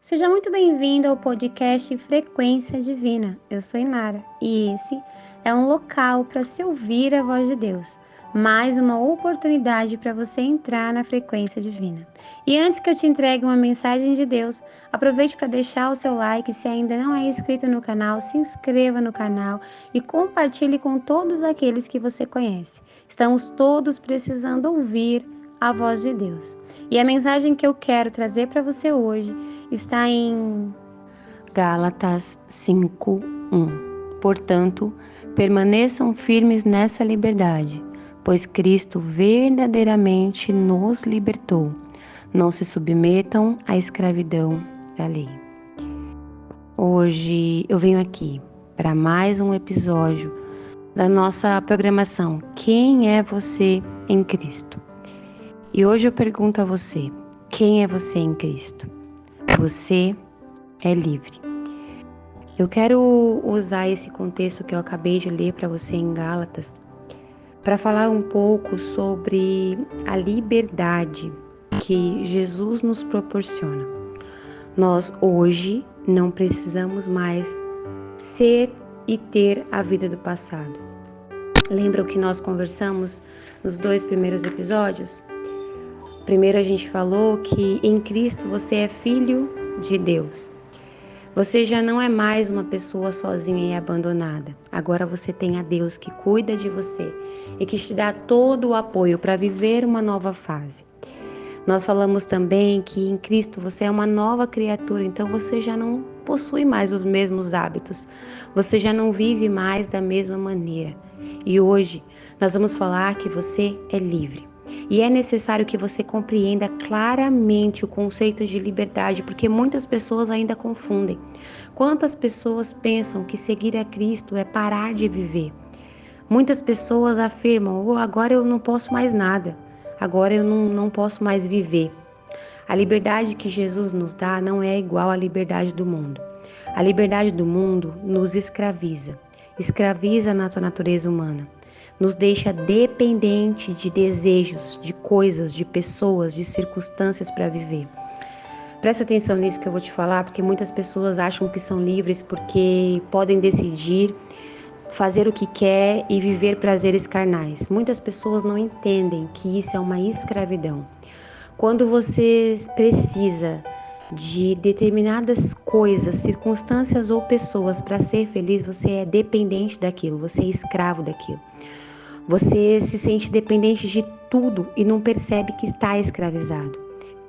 Seja muito bem-vindo ao podcast Frequência Divina. Eu sou Inara e esse é um local para se ouvir a voz de Deus, mais uma oportunidade para você entrar na frequência divina. E antes que eu te entregue uma mensagem de Deus, aproveite para deixar o seu like. Se ainda não é inscrito no canal, se inscreva no canal e compartilhe com todos aqueles que você conhece. Estamos todos precisando ouvir a voz de Deus. E a mensagem que eu quero trazer para você hoje está em Gálatas 5:1. Portanto, permaneçam firmes nessa liberdade, pois Cristo verdadeiramente nos libertou. Não se submetam à escravidão da lei. Hoje eu venho aqui para mais um episódio da nossa programação Quem é você em Cristo? E hoje eu pergunto a você, quem é você em Cristo? Você é livre. Eu quero usar esse contexto que eu acabei de ler para você em Gálatas para falar um pouco sobre a liberdade que Jesus nos proporciona. Nós hoje não precisamos mais ser e ter a vida do passado. Lembra o que nós conversamos nos 2 primeiros episódios? Primeiro a gente falou que em Cristo você é filho de Deus. Você já não é mais uma pessoa sozinha e abandonada. Agora você tem a Deus que cuida de você e que te dá todo o apoio para viver uma nova fase. Nós falamos também que em Cristo você é uma nova criatura, então você já não possui mais os mesmos hábitos. Você já não vive mais da mesma maneira. E hoje nós vamos falar que você é livre. E é necessário que você compreenda claramente o conceito de liberdade, porque muitas pessoas ainda confundem. Quantas pessoas pensam que seguir a Cristo é parar de viver? Muitas pessoas afirmam, agora eu não posso mais nada, agora eu não posso mais viver. A liberdade que Jesus nos dá não é igual à liberdade do mundo. A liberdade do mundo nos escraviza a nossa natureza humana. Nos deixa dependente de desejos, de coisas, de pessoas, de circunstâncias para viver. Presta atenção nisso que eu vou te falar, porque muitas pessoas acham que são livres porque podem decidir fazer o que quer e viver prazeres carnais. Muitas pessoas não entendem que isso é uma escravidão. Quando você precisa de determinadas coisas, circunstâncias ou pessoas para ser feliz, você é dependente daquilo, você é escravo daquilo. Você se sente dependente de tudo e não percebe que está escravizado.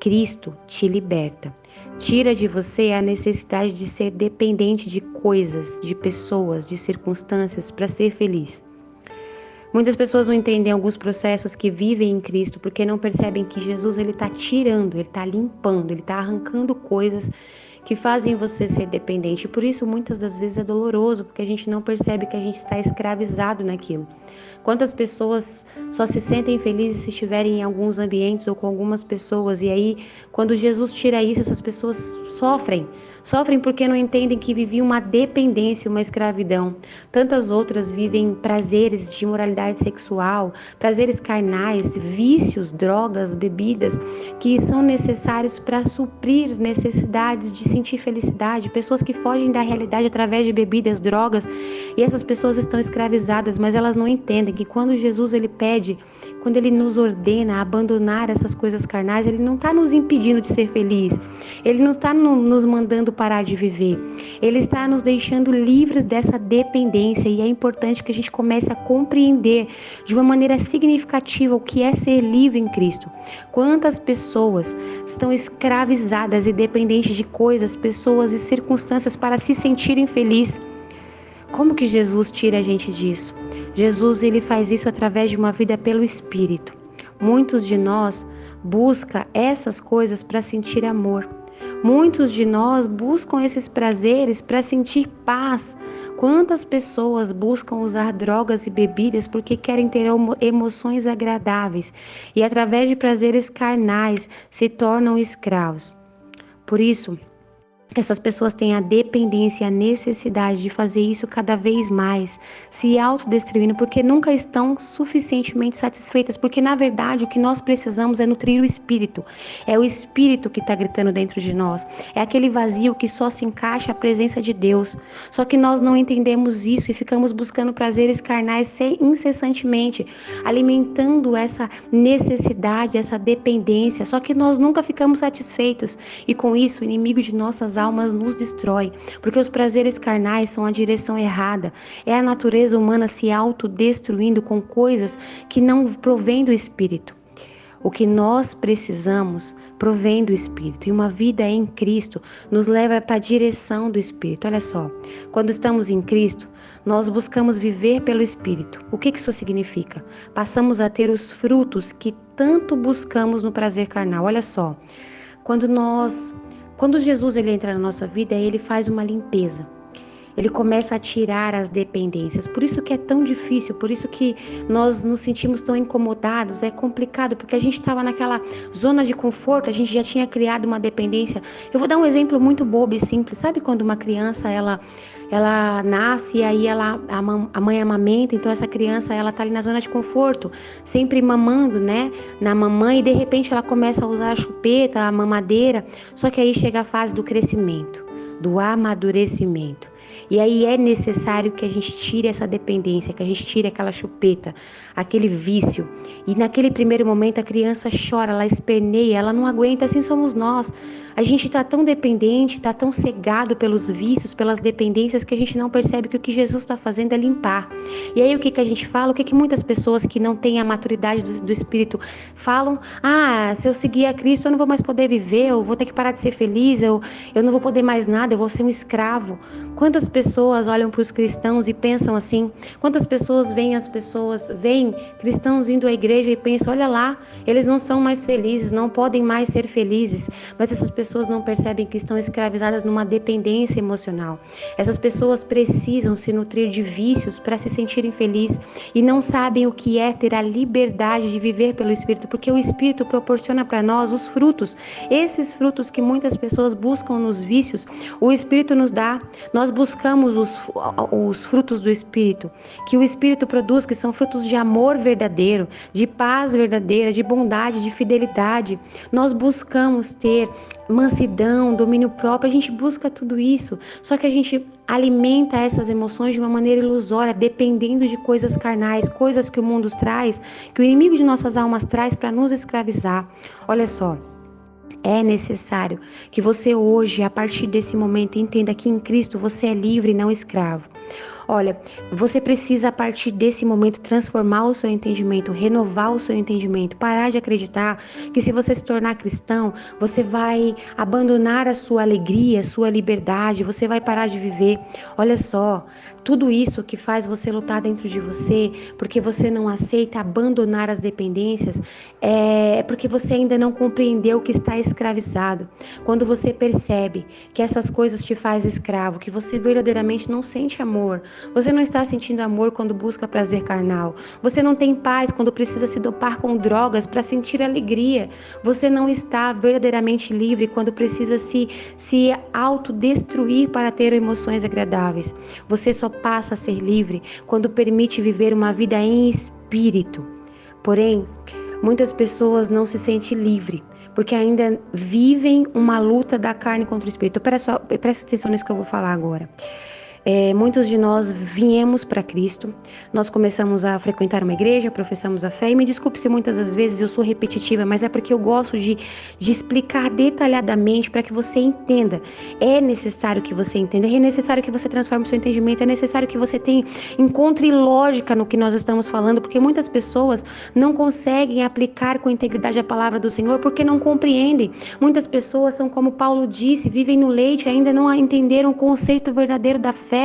Cristo te liberta. Tira de você a necessidade de ser dependente de coisas, de pessoas, de circunstâncias para ser feliz. Muitas pessoas não entendem alguns processos que vivem em Cristo porque não percebem que Jesus ele está tirando, ele está limpando, ele está arrancando coisas que fazem você ser dependente. Por isso, muitas das vezes é doloroso, porque a gente não percebe que a gente está escravizado naquilo. Quantas pessoas só se sentem felizes se estiverem em alguns ambientes ou com algumas pessoas, e aí, quando Jesus tira isso, essas pessoas sofrem porque não entendem que viviam uma dependência, uma escravidão. Tantas outras vivem prazeres de imoralidade sexual, prazeres carnais, vícios, drogas, bebidas, que são necessários para suprir necessidades de sentir felicidade. Pessoas que fogem da realidade através de bebidas, drogas, e essas pessoas estão escravizadas, mas elas não entendem que quando Jesus ele pede, quando ele nos ordena a abandonar essas coisas carnais, ele não está nos impedindo de ser feliz, ele não está nos mandando parar de viver, ele está nos deixando livres dessa dependência. E é importante que a gente comece a compreender de uma maneira significativa o que é ser livre em Cristo. Quantas pessoas estão escravizadas e dependentes de coisas, pessoas e circunstâncias para se sentirem felizes? Como que Jesus tira a gente disso? Jesus ele faz isso através de uma vida pelo Espírito. Muitos de nós buscam essas coisas para sentir amor. Muitos de nós buscam esses prazeres para sentir paz. Quantas pessoas buscam usar drogas e bebidas porque querem ter emoções agradáveis e através de prazeres carnais se tornam escravos? Por isso, Essas pessoas têm a dependência, a necessidade de fazer isso cada vez mais, se autodestruindo, porque nunca estão suficientemente satisfeitas, porque na verdade o que nós precisamos é nutrir o espírito. É o espírito que está gritando dentro de nós. É aquele vazio que só se encaixa a presença de Deus. Só que nós não entendemos isso e ficamos buscando prazeres carnais incessantemente, alimentando essa necessidade, essa dependência. Só que nós nunca ficamos satisfeitos e com isso o inimigo de nossas almas nos destrói, porque os prazeres carnais são a direção errada. É a natureza humana se autodestruindo com coisas que não provêm do Espírito. O que nós precisamos provém do Espírito. E uma vida em Cristo nos leva para a direção do Espírito. Olha só, quando estamos em Cristo, nós buscamos viver pelo Espírito. O que isso significa? Passamos a ter os frutos que tanto buscamos no prazer carnal. Olha só, quando Jesus ele entra na nossa vida, ele faz uma limpeza. Ele começa a tirar as dependências. Por isso que é tão difícil, por isso que nós nos sentimos tão incomodados. É complicado, porque a gente estava naquela zona de conforto, a gente já tinha criado uma dependência. Eu vou dar um exemplo muito bobo e simples. Sabe quando uma criança, ela nasce e aí a mãe amamenta, então essa criança, ela tá ali na zona de conforto, sempre mamando, né, na mamãe, e de repente ela começa a usar a chupeta, a mamadeira, só que aí chega a fase do crescimento, do amadurecimento. E aí é necessário que a gente tire essa dependência, que a gente tire aquela chupeta, aquele vício. E naquele primeiro momento a criança chora, ela esperneia, ela não aguenta, assim somos nós. A gente está tão dependente, está tão cegado pelos vícios, pelas dependências, que a gente não percebe que o que Jesus está fazendo é limpar. E aí o que a gente fala? O que muitas pessoas que não têm a maturidade do Espírito falam? Ah, se eu seguir a Cristo eu não vou mais poder viver, eu vou ter que parar de ser feliz, eu não vou poder mais nada, eu vou ser um escravo. Quantas pessoas olham para os cristãos e pensam assim? Quantas pessoas veem cristãos indo à igreja e pensam, olha lá, eles não são mais felizes, não podem mais ser felizes. Mas essas pessoas não percebem que estão escravizadas numa dependência emocional. Essas pessoas precisam se nutrir de vícios para se sentirem felizes e não sabem o que é ter a liberdade de viver pelo Espírito, porque o Espírito proporciona para nós os frutos. Esses frutos que muitas pessoas buscam nos vícios, o Espírito nos dá. Nós buscamos os frutos do Espírito, que o Espírito produz, que são frutos de amor verdadeiro, de paz verdadeira, de bondade, de fidelidade. Nós buscamos ter mansidão, domínio próprio, a gente busca tudo isso, só que a gente alimenta essas emoções de uma maneira ilusória, dependendo de coisas carnais, coisas que o mundo traz, que o inimigo de nossas almas traz para nos escravizar. Olha só, é necessário que você hoje, a partir desse momento, entenda que em Cristo você é livre e não escravo. Olha, você precisa a partir desse momento transformar o seu entendimento, renovar o seu entendimento, parar de acreditar que se você se tornar cristão, você vai abandonar a sua alegria, a sua liberdade, você vai parar de viver. Olha só, tudo isso que faz você lutar dentro de você, porque você não aceita abandonar as dependências, é porque você ainda não compreendeu que está escravizado. Quando você percebe que essas coisas te fazem escravo, que você verdadeiramente não sente amor, você não está sentindo amor quando busca prazer carnal. Você não tem paz quando precisa se dopar com drogas para sentir alegria. Você não está verdadeiramente livre quando precisa se autodestruir para ter emoções agradáveis. Você só passa a ser livre quando permite viver uma vida em espírito. Porém, muitas pessoas não se sentem livres porque ainda vivem uma luta da carne contra o espírito. Presta atenção nisso que eu vou falar agora. Muitos de nós viemos para Cristo, nós começamos a frequentar uma igreja, professamos a fé, e me desculpe se muitas das vezes eu sou repetitiva, mas é porque eu gosto de explicar detalhadamente para que você entenda. É necessário que você entenda, é necessário que você transforme o seu entendimento, é necessário que você encontre lógica no que nós estamos falando, porque muitas pessoas não conseguem aplicar com integridade a palavra do Senhor porque não compreendem. Muitas pessoas são como Paulo disse, vivem no leite, ainda não entenderam o conceito verdadeiro da fé,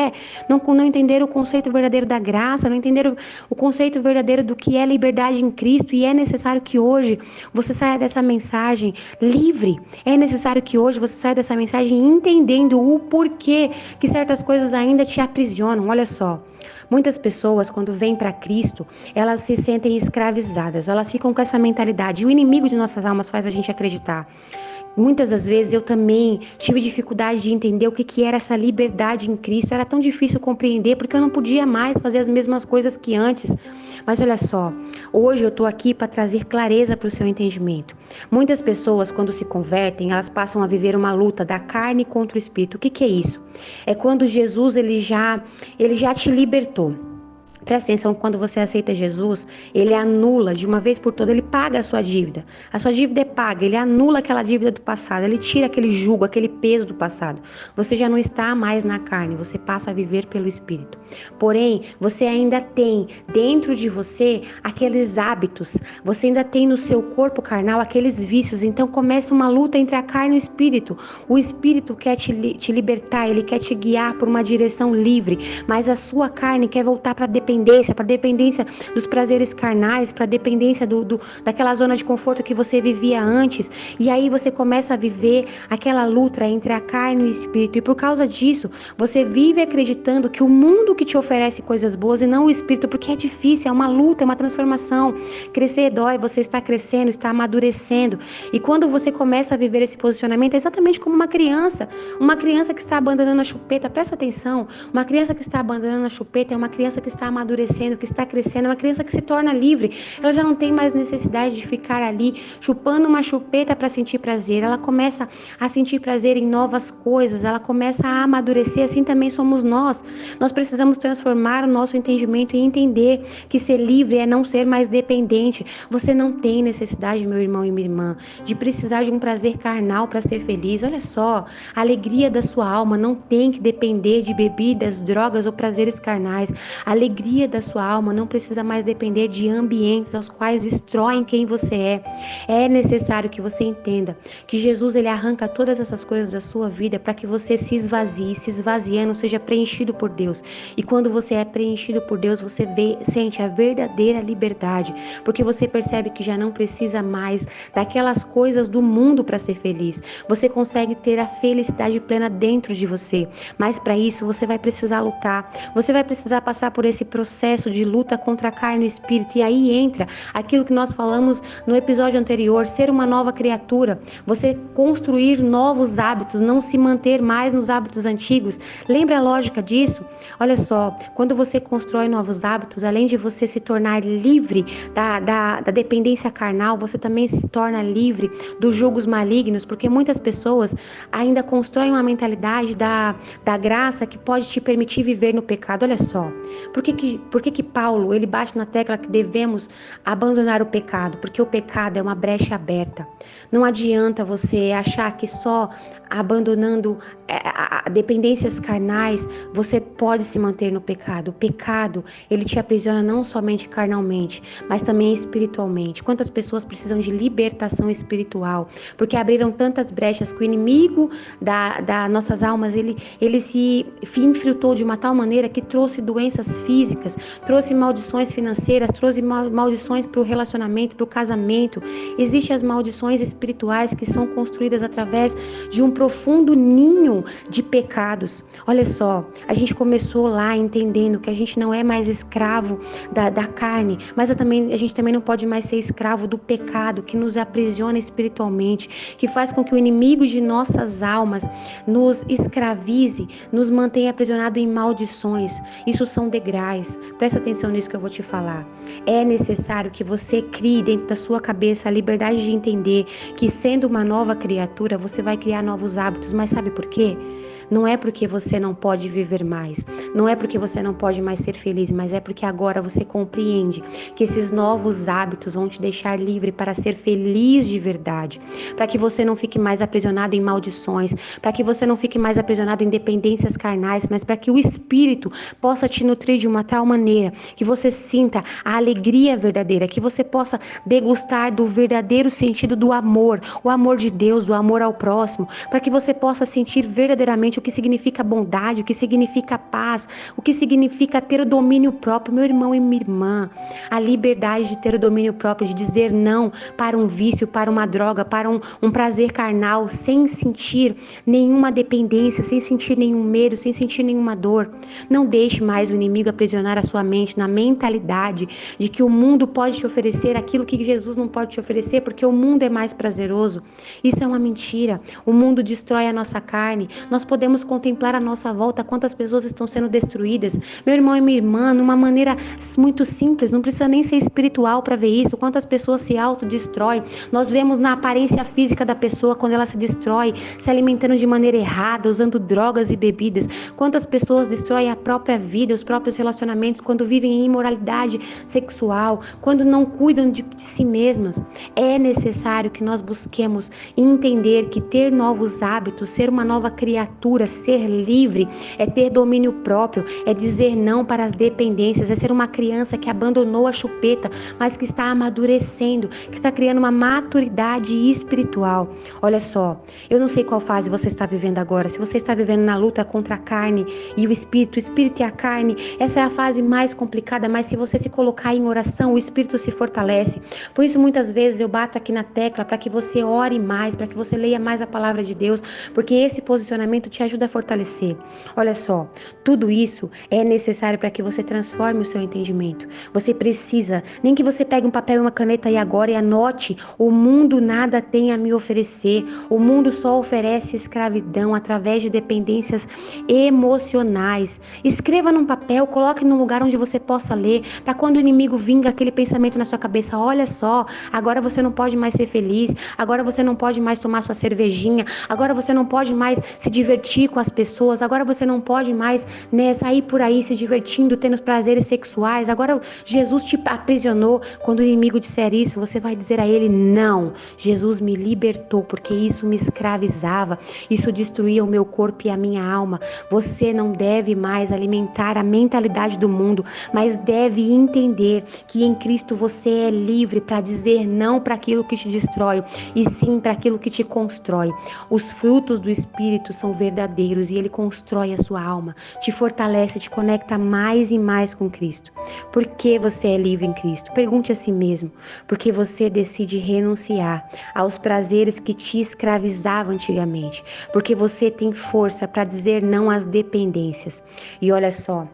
não entenderam o conceito verdadeiro da graça, não entenderam o conceito verdadeiro do que é liberdade em Cristo, e é necessário que hoje você saia dessa mensagem livre. É necessário que hoje você saia dessa mensagem entendendo o porquê que certas coisas ainda te aprisionam. Olha só, muitas pessoas, quando vêm para Cristo, elas se sentem escravizadas, elas ficam com essa mentalidade, e o inimigo de nossas almas faz a gente acreditar Muitas das vezes eu também tive dificuldade de entender o que era essa liberdade em Cristo. Era tão difícil compreender porque eu não podia mais fazer as mesmas coisas que antes. Mas olha só, hoje eu estou aqui para trazer clareza para o seu entendimento. Muitas pessoas, quando se convertem, elas passam a viver uma luta da carne contra o espírito. O que é isso? É quando Jesus ele já te libertou. Presta atenção, quando você aceita Jesus, ele anula de uma vez por todas, ele paga a sua dívida. A sua dívida é paga, ele anula aquela dívida do passado, ele tira aquele jugo, aquele peso do passado. Você já não está mais na carne, você passa a viver pelo Espírito. Porém, você ainda tem dentro de você aqueles hábitos, você ainda tem no seu corpo carnal aqueles vícios. Então começa uma luta entre a carne e o Espírito. O Espírito quer te libertar, ele quer te guiar por uma direção livre, mas a sua carne quer voltar para a dependência dos prazeres carnais, para a dependência daquela zona de conforto que você vivia antes. E aí você começa a viver aquela luta entre a carne e o Espírito. E por causa disso, você vive acreditando que o mundo que te oferece coisas boas e não o Espírito, porque é difícil, é uma luta, é uma transformação. Crescer dói, você está crescendo, está amadurecendo. E quando você começa a viver esse posicionamento, é exatamente como uma criança que está abandonando a chupeta. Presta atenção, uma criança que está abandonando a chupeta é uma criança que está amadurecendo, que está crescendo, é uma criança que se torna livre. Ela já não tem mais necessidade de ficar ali chupando uma chupeta para sentir prazer. Ela começa a sentir prazer em novas coisas, ela começa a amadurecer. Assim também somos nós. Nós precisamos transformar o nosso entendimento e entender que ser livre é não ser mais dependente. Você não tem necessidade, meu irmão e minha irmã, de precisar de um prazer carnal para ser feliz. Olha só, a alegria da sua alma não tem que depender de bebidas, drogas ou prazeres carnais. A alegria da sua alma não precisa mais depender de ambientes aos quais destroem quem você é. É necessário que você entenda que Jesus, ele arranca todas essas coisas da sua vida para que você se esvazie, se esvaziando, seja preenchido por Deus. E quando você é preenchido por Deus, você sente a verdadeira liberdade, porque você percebe que já não precisa mais daquelas coisas do mundo para ser feliz. Você consegue ter a felicidade plena dentro de você, mas para isso você vai precisar lutar, você vai precisar passar por esse processo de luta contra a carne e o espírito. E aí entra aquilo que nós falamos no episódio anterior, ser uma nova criatura, você construir novos hábitos, não se manter mais nos hábitos antigos. Lembra a lógica disso? Olha só, quando você constrói novos hábitos, além de você se tornar livre da dependência carnal, você também se torna livre dos julgos malignos, porque muitas pessoas ainda constroem uma mentalidade da graça que pode te permitir viver no pecado. Olha só, por que Paulo ele bate na tecla que devemos abandonar o pecado? Porque o pecado é uma brecha aberta. Não adianta você achar que só abandonando dependências carnais você pode se manter no pecado. O pecado, ele te aprisiona não somente carnalmente, mas também espiritualmente. Quantas pessoas precisam de libertação espiritual? Porque abriram tantas brechas que o inimigo das nossas almas, ele se infiltrou de uma tal maneira que trouxe doenças físicas, trouxe maldições financeiras, trouxe maldições para o relacionamento, para o casamento. Existem as maldições espirituais que são construídas através de um profundo ninho de pecados. Olha só, a gente começou lá entendendo que a gente não é mais escravo da carne, mas a gente também não pode mais ser escravo do pecado que nos aprisiona espiritualmente, que faz com que o inimigo de nossas almas nos escravize, nos mantenha aprisionado em maldições. Isso são degraus. Presta atenção nisso que eu vou te falar. É necessário que você crie dentro da sua cabeça a liberdade de entender que, sendo uma nova criatura, você vai criar novos hábitos. Mas sabe por quê? Não é porque você não pode viver mais, não é porque você não pode mais ser feliz, mas é porque agora você compreende que esses novos hábitos vão te deixar livre para ser feliz de verdade, para que você não fique mais aprisionado em maldições, para que você não fique mais aprisionado em dependências carnais, mas para que o Espírito possa te nutrir de uma tal maneira que você sinta a alegria verdadeira, que você possa degustar do verdadeiro sentido do amor, o amor de Deus, do amor ao próximo, para que você possa sentir verdadeiramente realmente o que significa bondade, o que significa paz, o que significa ter o domínio próprio, meu irmão e minha irmã. A liberdade de ter o domínio próprio, de dizer não para um vício, para uma droga, para um prazer carnal, sem sentir nenhuma dependência, sem sentir nenhum medo, sem sentir nenhuma dor. Não deixe mais o inimigo aprisionar a sua mente na mentalidade de que o mundo pode te oferecer aquilo que Jesus não pode te oferecer, porque o mundo é mais prazeroso. Isso é uma mentira. O mundo destrói a nossa carne. Nós podemos contemplar à nossa volta quantas pessoas estão sendo destruídas. Meu irmão e minha irmã, numa maneira muito simples, não precisa nem ser espiritual para ver isso. Quantas pessoas se autodestroem. Nós vemos na aparência física da pessoa quando ela se destrói, se alimentando de maneira errada, usando drogas e bebidas. Quantas pessoas destroem a própria vida, os próprios relacionamentos, quando vivem em imoralidade sexual, quando não cuidam de si mesmas. É necessário que nós busquemos entender que ter novos hábitos, ser uma nova criatura, ser livre, é ter domínio próprio, é dizer não para as dependências, é ser uma criança que abandonou a chupeta, mas que está amadurecendo, que está criando uma maturidade espiritual. Olha só, eu não sei qual fase você está vivendo agora, se você está vivendo na luta contra a carne e o espírito e a carne, essa é a fase mais complicada, mas se você se colocar em oração, o espírito se fortalece. Por isso muitas vezes eu bato aqui na tecla para que você ore mais, para que você leia mais a palavra de Deus, porque esse posicionamento te ajuda a fortalecer. Olha só, tudo isso é necessário para que você transforme o seu entendimento. Você precisa, nem que você pegue um papel e uma caneta aí agora e anote: o mundo nada tem a me oferecer, o mundo só oferece escravidão através de dependências emocionais. Escreva num papel, coloque num lugar onde você possa ler, para quando o inimigo vinga aquele pensamento na sua cabeça: olha só, agora você não pode mais ser feliz, agora você não pode mais tomar sua cervejinha, agora você não pode mais se divertir com as pessoas, agora você não pode mais, né, sair por aí se divertindo, tendo os prazeres sexuais, agora Jesus te aprisionou. Quando o inimigo disser isso, você vai dizer a ele: não, Jesus me libertou, porque isso me escravizava, isso destruía o meu corpo e a minha alma. Você não deve mais alimentar a mentalidade do mundo, mas deve entender que em Cristo você é livre para dizer não para aquilo que te destrói e sim para aquilo que te constrói. Os frutos do Espírito são verdadeiros e ele constrói a sua alma, te fortalece, te conecta mais e mais com Cristo. Por que você é livre em Cristo? Pergunte a si mesmo. Porque você decide renunciar aos prazeres que te escravizavam antigamente. Porque você tem força para dizer não às dependências. E olha só,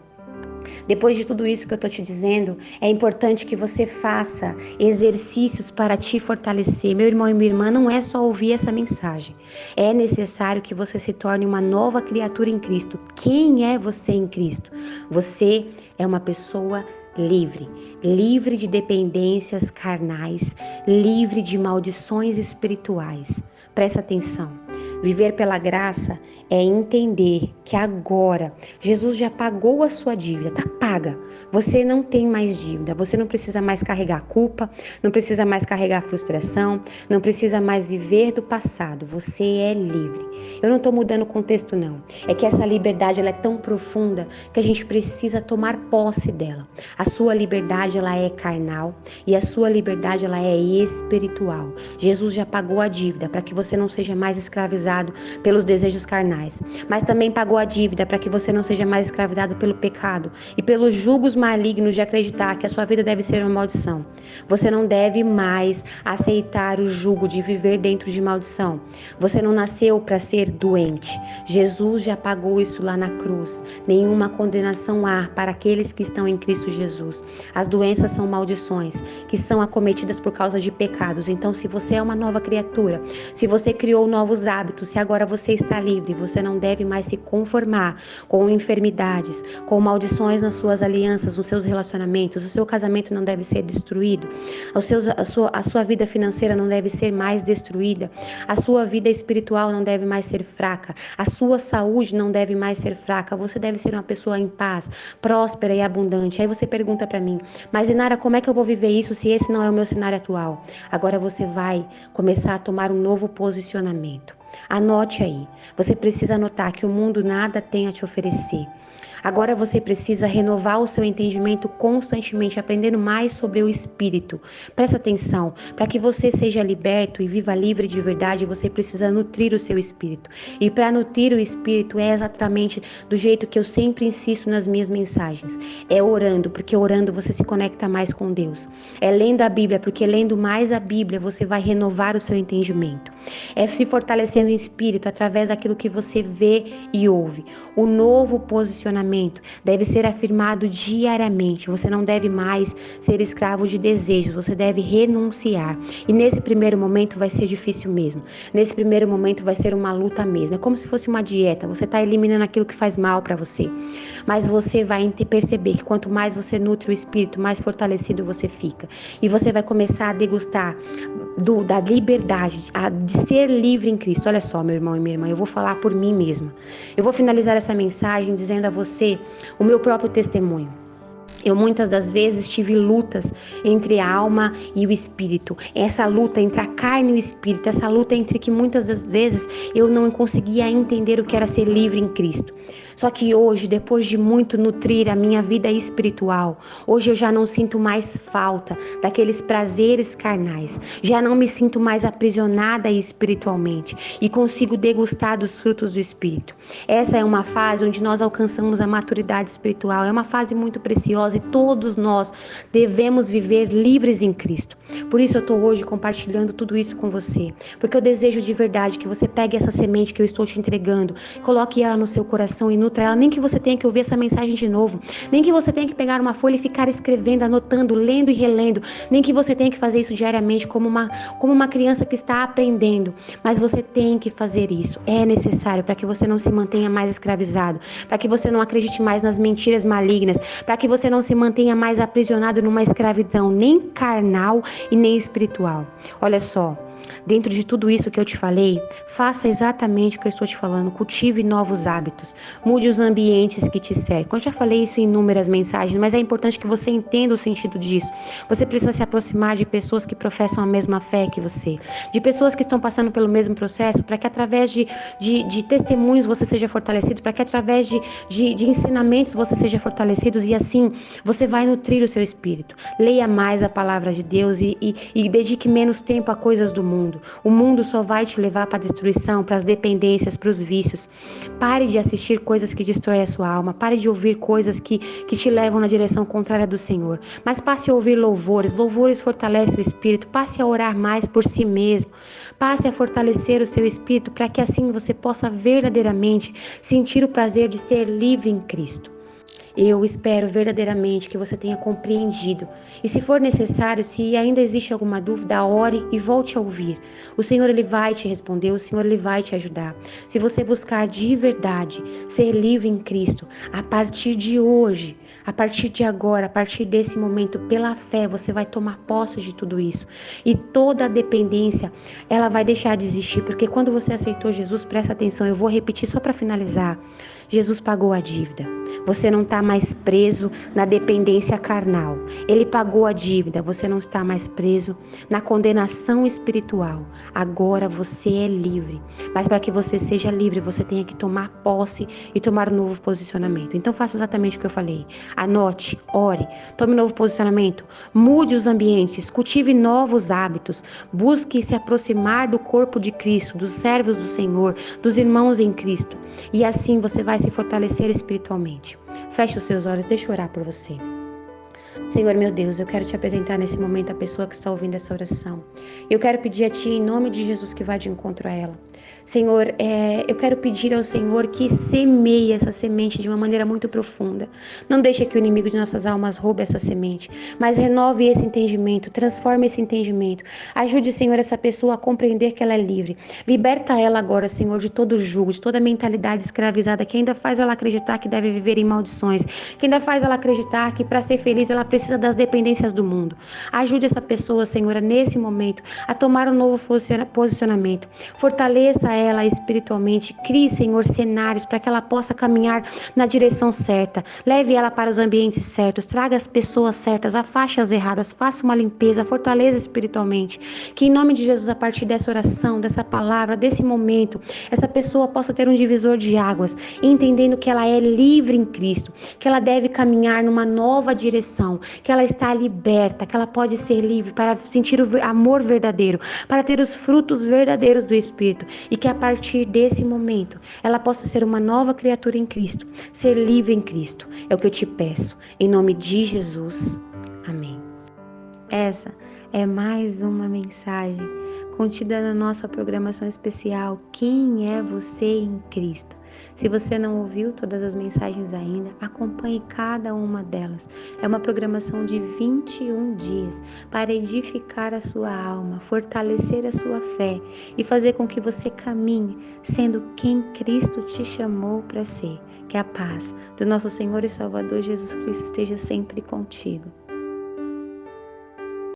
depois de tudo isso que eu estou te dizendo, é importante que você faça exercícios para te fortalecer. Meu irmão e minha irmã, não é só ouvir essa mensagem. É necessário que você se torne uma nova criatura em Cristo. Quem é você em Cristo? Você é uma pessoa livre, livre de dependências carnais, livre de maldições espirituais. Presta atenção. Viver pela graça é entender que agora Jesus já pagou a sua dívida, tá paga. Você não tem mais dívida, você não precisa mais carregar culpa, não precisa mais carregar frustração, não precisa mais viver do passado. Você é livre. Eu não estou mudando o contexto não. É que essa liberdade ela é tão profunda que a gente precisa tomar posse dela. A sua liberdade ela é carnal e a sua liberdade ela é espiritual. Jesus já pagou a dívida para que você não seja mais escravizado pelos desejos carnais, mas também pagou a dívida para que você não seja mais escravizado pelo pecado e pelos julgos malignos de acreditar que a sua vida deve ser uma maldição. Você não deve mais aceitar o jugo de viver dentro de maldição. Você não nasceu para ser doente. Jesus já pagou isso lá na cruz. Nenhuma condenação há para aqueles que estão em Cristo Jesus. As doenças são maldições que são acometidas por causa de pecados. Então, se você é uma nova criatura, se você criou novos hábitos, se agora você está livre, você não deve mais se conformar com enfermidades, com maldições nas suas alianças, nos seus relacionamentos. O seu casamento não deve ser destruído. A sua vida financeira não deve ser mais destruída. A sua vida espiritual não deve mais ser fraca. A sua saúde não deve mais ser fraca. Você deve ser uma pessoa em paz, próspera e abundante. Aí você pergunta para mim: mas Inara, como é que eu vou viver isso se esse não é o meu cenário atual? Agora você vai começar a tomar um novo posicionamento. Anote aí. Você precisa anotar que o mundo nada tem a te oferecer. Agora você precisa renovar o seu entendimento constantemente, aprendendo mais sobre o Espírito. Presta atenção, para que você seja liberto e viva livre de verdade, você precisa nutrir o seu Espírito. E para nutrir o Espírito é exatamente do jeito que eu sempre insisto nas minhas mensagens. É orando, porque orando você se conecta mais com Deus. É lendo a Bíblia, porque lendo mais a Bíblia você vai renovar o seu entendimento. É se fortalecendo o Espírito através daquilo que você vê e ouve. O novo posicionamento deve ser afirmado diariamente. Você não deve mais ser escravo de desejos, você deve renunciar. E nesse primeiro momento vai ser difícil mesmo. Nesse primeiro momento vai ser uma luta mesmo. É como se fosse uma dieta. Você está eliminando aquilo que faz mal para você. Mas você vai perceber que quanto mais você nutre o Espírito, mais fortalecido você fica. E você vai começar a degustar da liberdade, de ser livre em Cristo. Olha só, meu irmão e minha irmã, eu vou falar por mim mesma. Eu vou finalizar essa mensagem dizendo a você o meu próprio testemunho. Eu muitas das vezes tive lutas entre a alma e o espírito. Essa luta entre a carne e o espírito. Essa luta entre que muitas das vezes eu não conseguia entender o que era ser livre em Cristo. Só que hoje, depois de muito nutrir a minha vida espiritual, hoje eu já não sinto mais falta daqueles prazeres carnais. Já não me sinto mais aprisionada espiritualmente e consigo degustar dos frutos do Espírito. Essa é uma fase onde nós alcançamos a maturidade espiritual. É uma fase muito preciosa e todos nós devemos viver livres em Cristo. Por isso eu estou hoje compartilhando tudo isso com você, porque eu desejo de verdade que você pegue essa semente que eu estou te entregando, coloque ela no seu coração e nutra ela, nem que você tenha que ouvir essa mensagem de novo, nem que você tenha que pegar uma folha e ficar escrevendo, anotando, lendo e relendo, nem que você tenha que fazer isso diariamente como uma criança que está aprendendo, mas você tem que fazer isso, é necessário para que você não se mantenha mais escravizado, para que você não acredite mais nas mentiras malignas, para que você não se mantenha mais aprisionado numa escravidão nem carnal e nem espiritual. Olha só, dentro de tudo isso que eu te falei, faça exatamente o que eu estou te falando. Cultive novos hábitos. Mude os ambientes que te cercam. Eu já falei isso em inúmeras mensagens, mas é importante que você entenda o sentido disso. Você precisa se aproximar de pessoas que professam a mesma fé que você. De pessoas que estão passando pelo mesmo processo, para que através de testemunhos você seja fortalecido, para que através de ensinamentos você seja fortalecido e assim você vai nutrir o seu espírito. Leia mais a palavra de Deus e dedique menos tempo a coisas do mundo. O mundo só vai te levar para a destruição, para as dependências, para os vícios. Pare de assistir coisas que destroem a sua alma. Pare de ouvir coisas que te levam na direção contrária do Senhor. Mas passe a ouvir louvores. Louvores fortalecem o espírito. Passe a orar mais por si mesmo. Passe a fortalecer o seu espírito para que assim você possa verdadeiramente sentir o prazer de ser livre em Cristo. Eu espero verdadeiramente que você tenha compreendido. E se for necessário, se ainda existe alguma dúvida, ore e volte a ouvir. O Senhor ele vai te responder, o Senhor ele vai te ajudar. Se você buscar de verdade ser livre em Cristo, a partir de hoje, a partir de agora, a partir desse momento, pela fé, você vai tomar posse de tudo isso. E toda a dependência, ela vai deixar de existir, porque quando você aceitou Jesus, presta atenção, eu vou repetir só para finalizar. Jesus pagou a dívida. Você não está mais preso na dependência carnal. Ele pagou a dívida. Você não está mais preso na condenação espiritual. Agora você é livre. Mas para que você seja livre, você tem que tomar posse e tomar um novo posicionamento. Então faça exatamente o que eu falei. Anote, ore, tome um novo posicionamento. Mude os ambientes, cultive novos hábitos. Busque se aproximar do corpo de Cristo, dos servos do Senhor, dos irmãos em Cristo. E assim você vai se fortalecer espiritualmente. Feche os seus olhos, deixa eu orar por você. Senhor meu Deus, eu quero te apresentar nesse momento a pessoa que está ouvindo essa oração. Eu quero pedir a Ti, em nome de Jesus, que vá de encontro a ela. Senhor, eu quero pedir ao Senhor que semeie essa semente de uma maneira muito profunda. Não deixe que o inimigo de nossas almas roube essa semente, mas renove esse entendimento, transforme esse entendimento. Ajude, Senhor, essa pessoa a compreender que ela é livre. Liberta ela agora, Senhor, de todo jugo, de toda mentalidade escravizada que ainda faz ela acreditar que deve viver em maldições, que ainda faz ela acreditar que para ser feliz ela precisa das dependências do mundo. Ajude essa pessoa, Senhor, nesse momento, a tomar um novo posicionamento. Fortaleça fortaleça ela espiritualmente, crie, Senhor, cenários para que ela possa caminhar na direção certa, leve ela para os ambientes certos, traga as pessoas certas, afaste as erradas, faça uma limpeza, fortaleça espiritualmente, que em nome de Jesus, a partir dessa oração, dessa palavra, desse momento, essa pessoa possa ter um divisor de águas, entendendo que ela é livre em Cristo, que ela deve caminhar numa nova direção, que ela está liberta, que ela pode ser livre para sentir o amor verdadeiro, para ter os frutos verdadeiros do Espírito, e que a partir desse momento ela possa ser uma nova criatura em Cristo, ser livre em Cristo. É o que eu te peço, em nome de Jesus. Amém. Essa é mais uma mensagem contida na nossa programação especial Quem é você em Cristo? Se você não ouviu todas as mensagens ainda, acompanhe cada uma delas. É uma programação de 21 dias para edificar a sua alma, fortalecer a sua fé e fazer com que você caminhe sendo quem Cristo te chamou para ser. Que a paz do nosso Senhor e Salvador Jesus Cristo esteja sempre contigo.